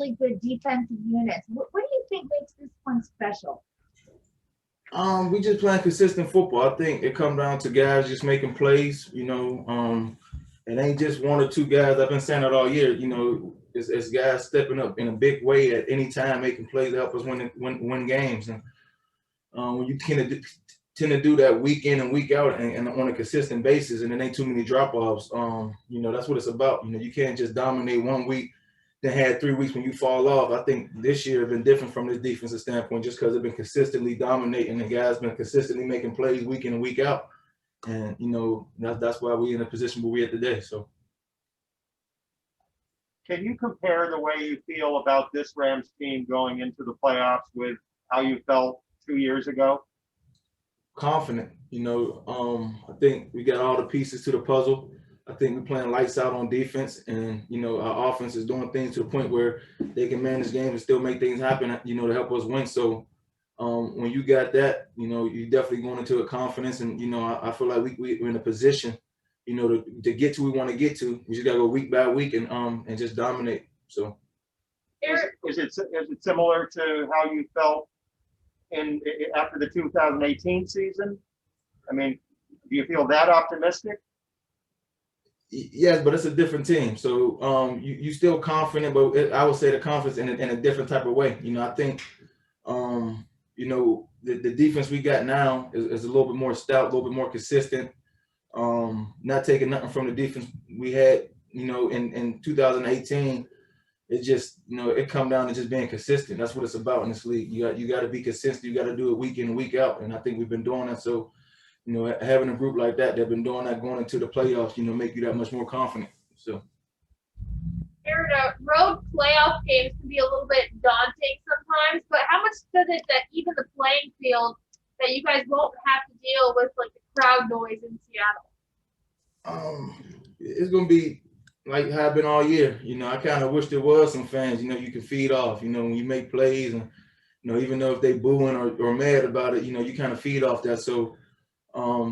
really good defensive units. What do you think makes this one special? We just playing consistent football. I think it comes down to guys just making plays. It ain't just one or two guys. I've been saying that all year. It's guys stepping up in a big way at any time, making plays to help us win games. And when you tend to do that week in and week out and on a consistent basis, and there ain't too many drop offs. That's what it's about. You can't just dominate one week, then had 3 weeks when you fall off. I think this year has been different from this defensive standpoint, just because they've been consistently dominating. The guys been consistently making plays week in and week out, and that's why we in the position where we at today. So. Can you compare the way you feel about this Rams team going into the playoffs with how you felt 2 years ago? Confident. I think we got all the pieces to the puzzle. I think we're playing lights out on defense, and our offense is doing things to the point where they can manage games and still make things happen. To help us win. So when you got that, you definitely going into a confidence, and I feel like we're in a position, to get to we want to get to. We just got to go week by week and just dominate. So. Is it similar to how you felt after the 2018 season? I mean, do you feel that optimistic? Yes, but it's a different team. So you still confident, but I would say the confidence in a different type of way. I think the defense we got now is a little bit more stout, a little bit more consistent. Not taking nothing from the defense we had, in 2018. It just, it come down to just being consistent. That's what it's about in this league. You got to be consistent. You got to do it week in and week out. And I think we've been doing that. So, having a group like that, they've been doing that going into the playoffs, make you that much more confident. So. Aaron, road playoff games can be a little bit daunting sometimes, but how much does it that even the playing field that you guys won't have to deal with like the crowd noise in Seattle? It's gonna be like how I've been all year. I kind of wish there was some fans, you can feed off, when you make plays and, even though if they booing or mad about it, you kind of feed off that. So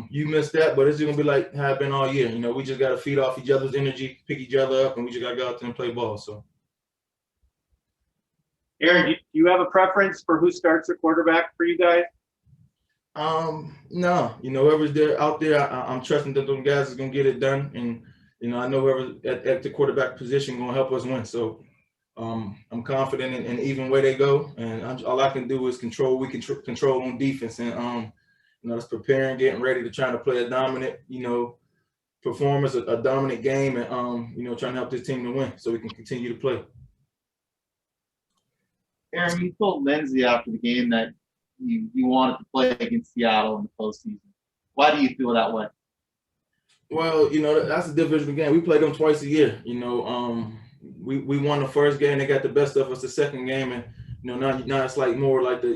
you missed that, but it's just gonna be like how I've been all year. We just got to feed off each other's energy, pick each other up, and we just got to go out there and play ball. So. Aaron, do you have a preference for who starts at quarterback for you guys? No, whoever's there out there, I'm trusting that those guys is gonna get it done, and I know whoever's at the quarterback position gonna help us win. So I'm confident in even where they go, and all I can do is control. We can control on defense, and it's preparing, getting ready to try to play a dominant, performance, a dominant game, and trying to help this team to win so we can continue to play. Aaron, you told Lindsay after the game that you wanted to play against Seattle in the postseason. Why do you feel that way? Well, that's a divisional game. We play them twice a year. We won the first game. They got the best of us the second game, and now it's like more like the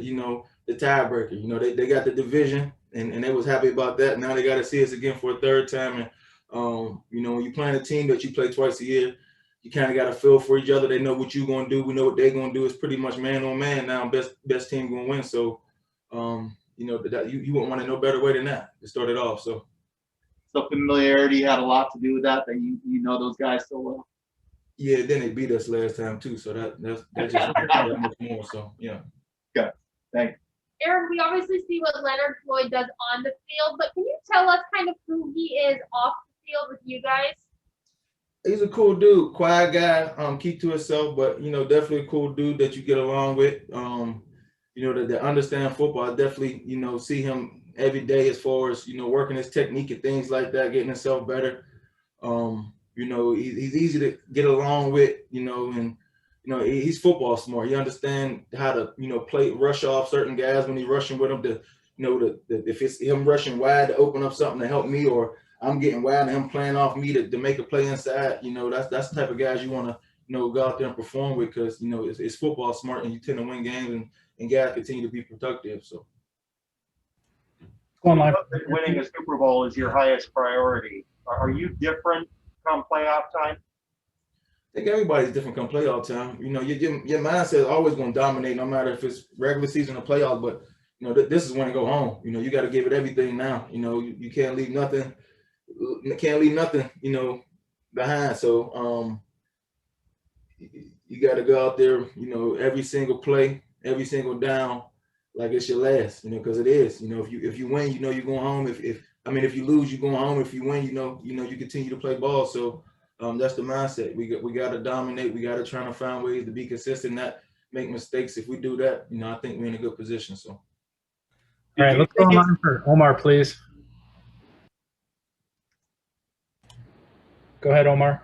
tiebreaker. They got the division, and they was happy about that. Now they got to see us again for a third time. And when you're playing a team that you play twice a year, you kind of got to feel for each other. They know what you're going to do. We know what they're going to do. It's pretty much man on man now. Best team going to win. So, that you wouldn't want to know better way than that to start it off. So familiarity had a lot to do with that you know those guys so well. Yeah, then they beat us last time too. So that's just that much more. So yeah. Okay, thanks. Aaron, we obviously see what Leonard Floyd does on the field, but can you tell us kind of who he is off the field with you guys? He's a cool dude, quiet guy, keep to himself, but definitely a cool dude that you get along with. That understand football. I definitely, see him every day as far as, working his technique and things like that, getting himself better. He's easy to get along with, and he's football smart. He understands how to, rush off certain guys when he's rushing with them if it's him rushing wide to open up something to help me, or I'm getting wide and him playing off me to make a play inside. That's the type of guys you want to, go out there and perform with, because, it's football smart and you tend to win games and guys continue to be productive. So. Winning a Super Bowl is your highest priority. Are you different come playoff time? I think everybody's different come playoff time. Your mindset is always going to dominate, no matter if it's regular season or playoff. But this is when to go home. You got to give it everything now. You can't leave nothing. Can't leave nothing. Behind. So you got to go out there, you know, every single play, every single down, like it's your last, you know, because it is. You know, if you win, you know you're going home. If you lose, you're going home. If you win, you continue to play ball. So that's the mindset. We got to dominate. We got to try to find ways to be consistent, not make mistakes. If we do that, you know, I think we're in a good position. So. All right, let's go on for Omar, please. Go ahead, Omar.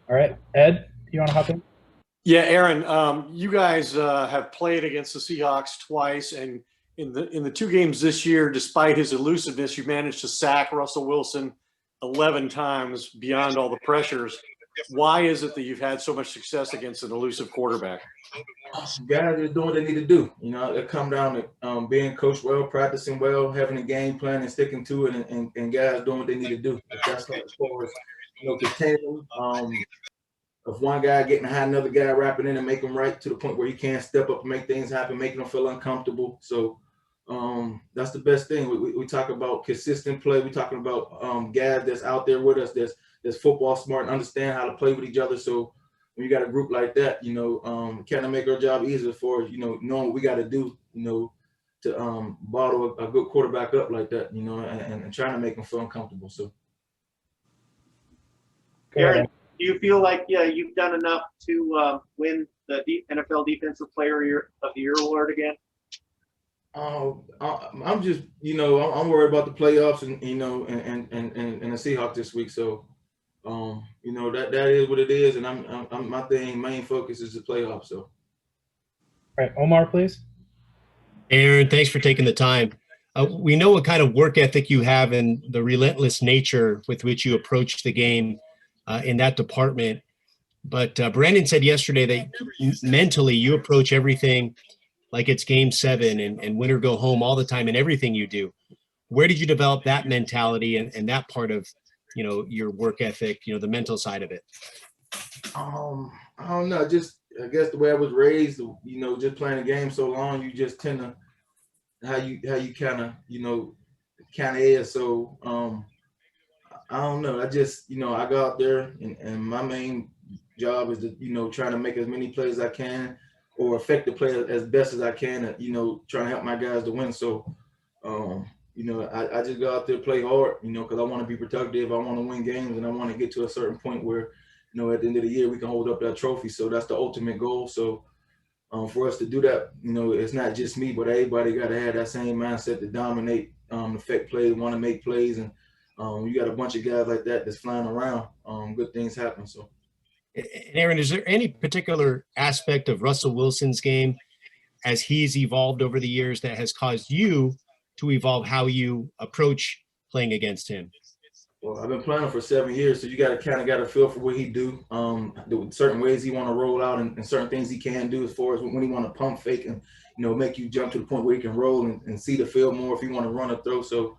All right, Ed, you want to hop in? Yeah, Aaron, you guys have played against the Seahawks twice, and in the two games this year, despite his elusiveness, you managed to sack Russell Wilson 11 times beyond all the pressures. Why is it that you've had so much success against an elusive quarterback? Guys are doing what they need to do. You know, it come down to being coached well, practicing well, having a game plan and sticking to it, and guys doing what they need to do. If that's as far as, you know, containing, if one guy getting behind another guy, wrapping in and make him right to the point where he can't step up and make things happen, making them feel uncomfortable. So that's the best thing. We talk about consistent play. We talking about guys that's out there with us, that's football smart and understand how to play with each other. So when you got a group like that, you know, kind of make our job easier for, you know, knowing what we got to do, you know, to bottle a good quarterback up like that, you know, and trying to make them feel uncomfortable. So. Aaron, do you feel like you've done enough to win the NFL Defensive Player of the Year award again? I'm just, you know, I'm worried about the playoffs and, you know, and the Seahawks this week. So, you know, that is what it is, and I'm my main focus is the playoffs. So. All right, Omar, please. Aaron, thanks for taking the time. We know what kind of work ethic you have and the relentless nature with which you approach the game in that department. But Brandon said yesterday that mentally you approach everything like it's game 7 and win or go home all the time in everything you do. Where did you develop that mentality and that part of, you know, your work ethic, you know, the mental side of it? I don't know. Just, I guess the way I was raised, you know, just playing the game so long, you just tend to how you kind of, you know, kind of is. So I don't know. I just, you know, I go out there and my main job is to, you know, try to make as many plays as I can or affect the play as best as I can, you know, trying to help my guys to win. So, you know, I just go out there, play hard, you know, because I want to be productive. I want to win games, and I want to get to a certain point where, you know, at the end of the year, we can hold up that trophy. So that's the ultimate goal. So for us to do that, you know, it's not just me, but everybody got to have that same mindset to dominate, affect plays, want to make plays. And you got a bunch of guys like that that's flying around, good things happen. So. Aaron, is there any particular aspect of Russell Wilson's game as he's evolved over the years that has caused you to evolve how you approach playing against him? Well, I've been playing for 7 years, so you got a feel for what he do, the certain ways he want to roll out and certain things he can do as far as when he want to pump fake and, you know, make you jump to the point where he can roll and see the field more if he want to run or throw. So,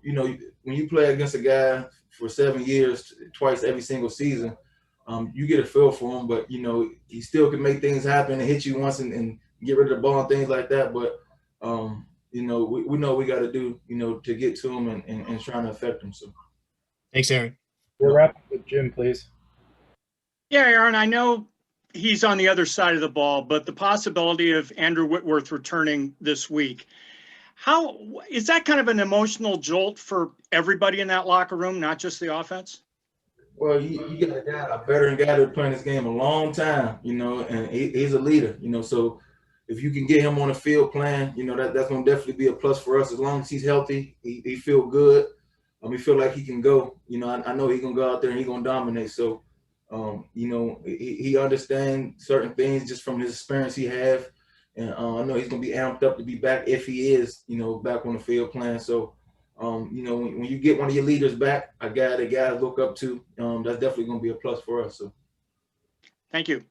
you know, when you play against a guy for 7 years, twice every single season, you get a feel for him, but, you know, he still can make things happen and hit you once and get rid of the ball and things like that. But, you know, we know we got to do, you know, to get to him and trying to affect him. So. Thanks, Aaron. We'll wrap up with Jim, please. Yeah, Aaron, I know he's on the other side of the ball, but the possibility of Andrew Whitworth returning this week, how is that kind of an emotional jolt for everybody in that locker room, not just the offense? Well, you got a veteran guy that's playing this game a long time, you know, and he's a leader, you know. So if you can get him on the field playing, you know, that's going to definitely be a plus for us. As long as he's healthy, he feel good. We feel like he can go. You know, I know he's going to go out there and he's going to dominate. So, you know, he understands certain things just from his experience he have. And I know he's going to be amped up to be back if he is, you know, back on the field playing. So, you know, when you get one of your leaders back, a guy that guys look up to, that's definitely going to be a plus for us. So, thank you.